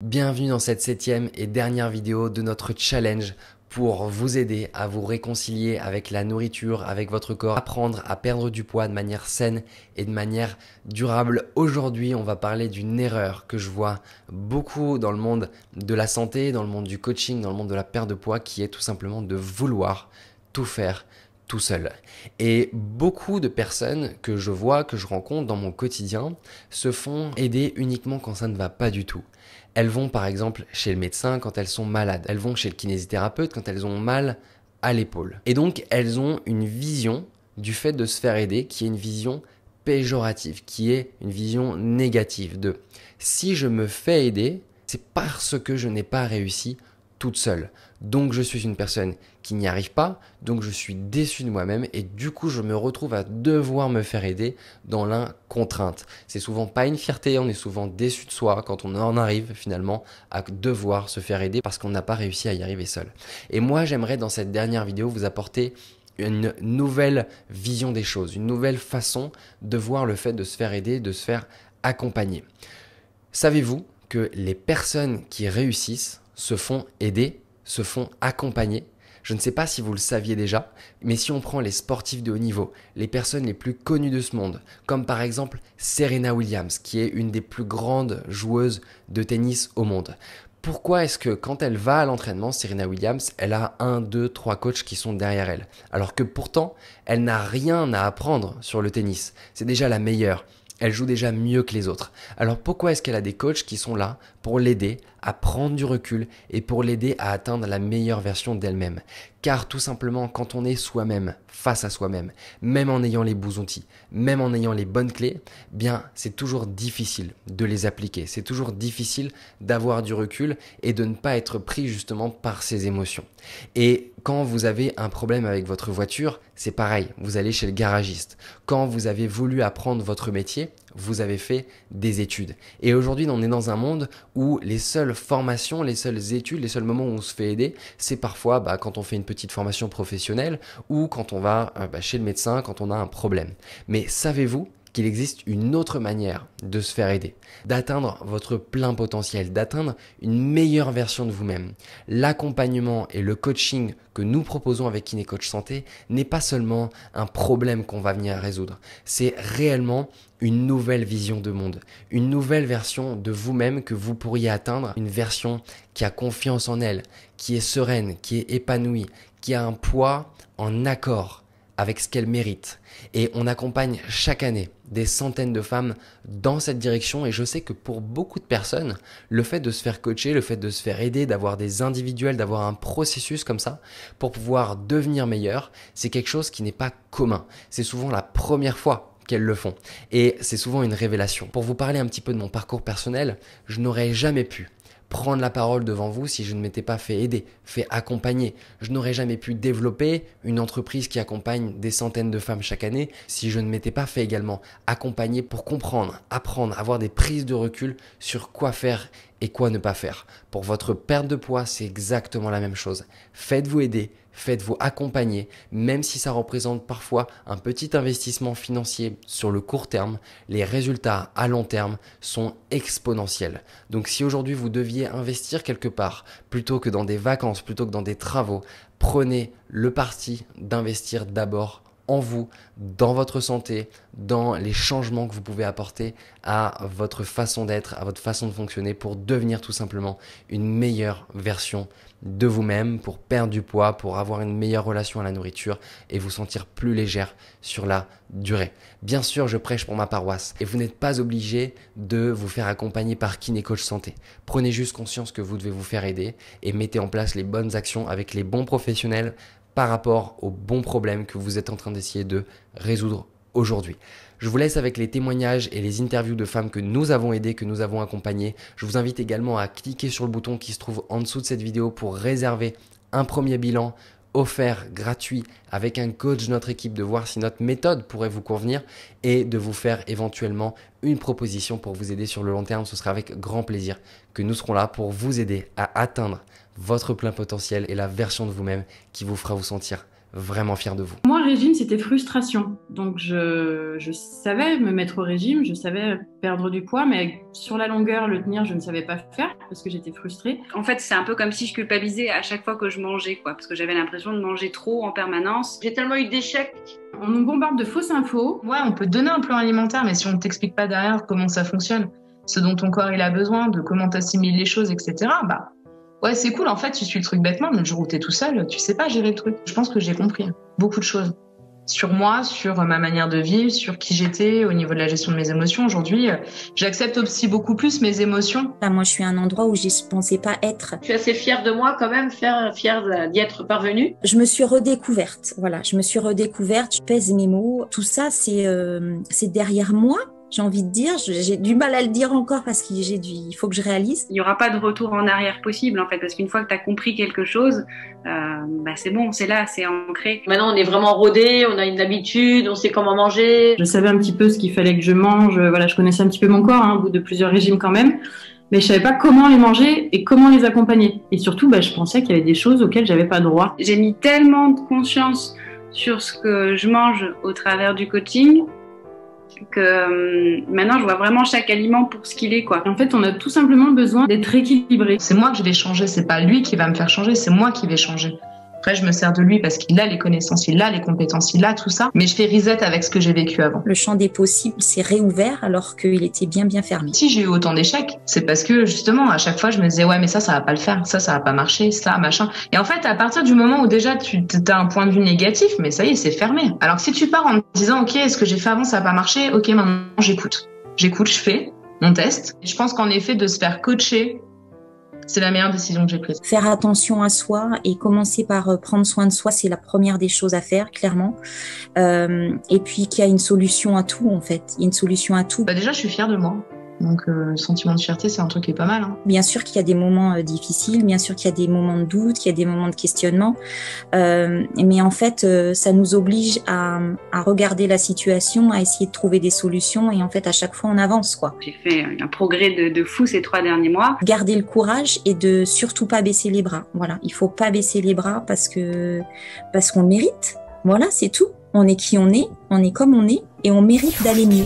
Bienvenue dans cette 7e et dernière vidéo de notre challenge pour vous aider à vous réconcilier avec la nourriture, avec votre corps, apprendre à perdre du poids de manière saine et de manière durable. Aujourd'hui, on va parler d'une erreur que je vois beaucoup dans le monde de la santé, dans le monde du coaching, dans le monde de la perte de poids, qui est tout simplement de vouloir tout faire tout seul. Et beaucoup de personnes que je vois, que je rencontre dans mon quotidien, se font aider uniquement quand ça ne va pas du tout. Elles vont par exemple chez le médecin quand elles sont malades. Elles vont chez le kinésithérapeute quand elles ont mal à l'épaule. Et donc elles ont une vision du fait de se faire aider qui est une vision péjorative, qui est une vision négative de si je me fais aider, c'est parce que je n'ai pas réussi toute seule. Donc je suis une personne qui n'y arrive pas, donc je suis déçu de moi-même et du coup je me retrouve à devoir me faire aider dans la contrainte. C'est souvent pas une fierté, on est souvent déçu de soi quand on en arrive finalement à devoir se faire aider parce qu'on n'a pas réussi à y arriver seul. Et moi j'aimerais dans cette dernière vidéo vous apporter une nouvelle vision des choses, une nouvelle façon de voir le fait de se faire aider, de se faire accompagner. Savez-vous que les personnes qui réussissent se font aider, se font accompagner? Je ne sais pas si vous le saviez déjà, mais si on prend les sportifs de haut niveau, les personnes les plus connues de ce monde, comme par exemple Serena Williams, qui est une des plus grandes joueuses de tennis au monde. Pourquoi est-ce que quand elle va à l'entraînement, Serena Williams, elle a 1, 2, 3 coachs qui sont derrière elle, alors que pourtant, elle n'a rien à apprendre sur le tennis. C'est déjà la meilleure. Elle joue déjà mieux que les autres. Alors pourquoi est-ce qu'elle a des coachs qui sont là pour l'aider à prendre du recul et pour l'aider à atteindre la meilleure version d'elle-même? Car tout simplement, quand on est soi-même, face à soi-même, même en ayant les bons outils, même en ayant les bonnes clés, bien c'est toujours difficile de les appliquer. C'est toujours difficile d'avoir du recul et de ne pas être pris justement par ses émotions. Et quand vous avez un problème avec votre voiture, c'est pareil, vous allez chez le garagiste. Quand vous avez voulu apprendre votre métier, vous avez fait des études. Et aujourd'hui, on est dans un monde où les seules formations, les seules études, les seuls moments où on se fait aider, c'est parfois quand on fait une petite formation professionnelle ou quand on va chez le médecin, quand on a un problème. Mais savez-vous qu'il existe une autre manière de se faire aider, d'atteindre votre plein potentiel, d'atteindre une meilleure version de vous-même? L'accompagnement et le coaching que nous proposons avec KinéCoach Santé n'est pas seulement un problème qu'on va venir résoudre, c'est réellement une nouvelle vision de monde, une nouvelle version de vous-même que vous pourriez atteindre, une version qui a confiance en elle, qui est sereine, qui est épanouie, qui a un poids en accord avec ce qu'elle mérite. Et on accompagne chaque année des centaines de femmes dans cette direction et je sais que pour beaucoup de personnes, le fait de se faire coacher, le fait de se faire aider, d'avoir des individuels, d'avoir un processus comme ça pour pouvoir devenir meilleur, c'est quelque chose qui n'est pas commun. C'est souvent la première fois qu'elles le font et c'est souvent une révélation. Pour vous parler un petit peu de mon parcours personnel, je n'aurais jamais pu prendre la parole devant vous si je ne m'étais pas fait aider, fait accompagner. Je n'aurais jamais pu développer une entreprise qui accompagne des centaines de femmes chaque année si je ne m'étais pas fait également accompagner pour comprendre, apprendre, avoir des prises de recul sur quoi faire et quoi ne pas faire. Pour votre perte de poids, c'est exactement la même chose. Faites-vous aider, faites-vous accompagner, même si ça représente parfois un petit investissement financier sur le court terme, les résultats à long terme sont exponentiels. Donc si aujourd'hui vous deviez investir quelque part, plutôt que dans des vacances, plutôt que dans des travaux, prenez le parti d'investir d'abord en vous, dans votre santé, dans les changements que vous pouvez apporter à votre façon d'être, à votre façon de fonctionner pour devenir tout simplement une meilleure version de vous-même, pour perdre du poids, pour avoir une meilleure relation à la nourriture et vous sentir plus légère sur la durée. Bien sûr, je prêche pour ma paroisse et vous n'êtes pas obligé de vous faire accompagner par KinéCoach Santé. Prenez juste conscience que vous devez vous faire aider et mettez en place les bonnes actions avec les bons professionnels par rapport aux bons problèmes que vous êtes en train d'essayer de résoudre aujourd'hui. Je vous laisse avec les témoignages et les interviews de femmes que nous avons aidées, que nous avons accompagnées. Je vous invite également à cliquer sur le bouton qui se trouve en dessous de cette vidéo pour réserver un premier bilan offert, gratuit, avec un coach de notre équipe, de voir si notre méthode pourrait vous convenir et de vous faire éventuellement une proposition pour vous aider sur le long terme. Ce sera avec grand plaisir que nous serons là pour vous aider à atteindre votre plein potentiel et la version de vous-même qui vous fera vous sentir vraiment fier de vous. Moi, régime, c'était frustration. Donc, je savais me mettre au régime, je savais perdre du poids, mais sur la longueur, le tenir, je ne savais pas faire parce que j'étais frustrée. En fait, c'est un peu comme si je culpabilisais à chaque fois que je mangeais, quoi, parce que j'avais l'impression de manger trop en permanence. J'ai tellement eu d'échecs. On nous bombarde de fausses infos. Ouais, on peut te donner un plan alimentaire, mais si on ne t'explique pas derrière comment ça fonctionne, ce dont ton corps il a besoin, de comment t'assimiles les choses, etc., bah, ouais, c'est cool. En fait, tu suis le truc bêtement, mais le jour où t'es tout seul, tu sais pas gérer le truc. Je pense que j'ai compris beaucoup de choses. Sur moi, sur ma manière de vivre, sur qui j'étais, au niveau de la gestion de mes émotions. Aujourd'hui, j'accepte aussi beaucoup plus mes émotions. Là, moi, je suis à un endroit où je ne pensais pas être. Je suis assez fière de moi quand même, fière d'y être parvenue. Je me suis redécouverte. Voilà, je me suis redécouverte. Je pèse mes mots. Tout ça, c'est derrière moi. J'ai envie de dire, j'ai du mal à le dire encore parce il faut que je réalise. Il n'y aura pas de retour en arrière possible, en fait, parce qu'une fois que tu as compris quelque chose, c'est bon, c'est là, c'est ancré. Maintenant, on est vraiment rodé, on a une habitude, on sait comment manger. Je savais un petit peu ce qu'il fallait que je mange. Voilà, je connaissais un petit peu mon corps, au bout de plusieurs régimes quand même. Mais je savais pas comment les manger et comment les accompagner. Et surtout, je pensais qu'il y avait des choses auxquelles j'avais pas droit. J'ai mis tellement de conscience sur ce que je mange au travers du coaching que maintenant je vois vraiment chaque aliment pour ce qu'il est, quoi. En fait, on a tout simplement besoin d'être équilibré. C'est moi que je vais changer, c'est pas lui qui va me faire changer, c'est moi qui vais changer. Après, je me sers de lui parce qu'il a les connaissances, il a les compétences, il a tout ça. Mais je fais reset avec ce que j'ai vécu avant. Le champ des possibles s'est réouvert alors qu'il était bien fermé. Si j'ai eu autant d'échecs, c'est parce que justement, à chaque fois, je me disais, ouais, mais ça va pas le faire, ça va pas marcher, ça, machin. Et en fait, à partir du moment où déjà tu as un point de vue négatif, mais ça y est, c'est fermé. Alors que si tu pars en te disant, ok, ce que j'ai fait avant, ça a pas marché, ok, maintenant j'écoute. J'écoute, je fais, on teste. Et je pense qu'en effet, de se faire coacher, c'est la meilleure décision que j'ai prise. Faire attention à soi et commencer par prendre soin de soi, c'est la première des choses à faire, clairement. Et puis qu'il y a une solution à tout, en fait. Il y a une solution à tout. Déjà, je suis fière de moi. Donc, le sentiment de fierté, c'est un truc qui est pas mal. Bien sûr qu'il y a des moments difficiles, bien sûr qu'il y a des moments de doute, qu'il y a des moments de questionnement. Mais en fait, ça nous oblige à regarder la situation, à essayer de trouver des solutions. Et en fait, à chaque fois, on avance, quoi. J'ai fait un progrès de fou ces 3 derniers mois. Garder le courage et de surtout pas baisser les bras. Voilà, il faut pas baisser les bras parce qu'on le mérite. Voilà, c'est tout. On est qui on est comme on est et on mérite d'aller mieux.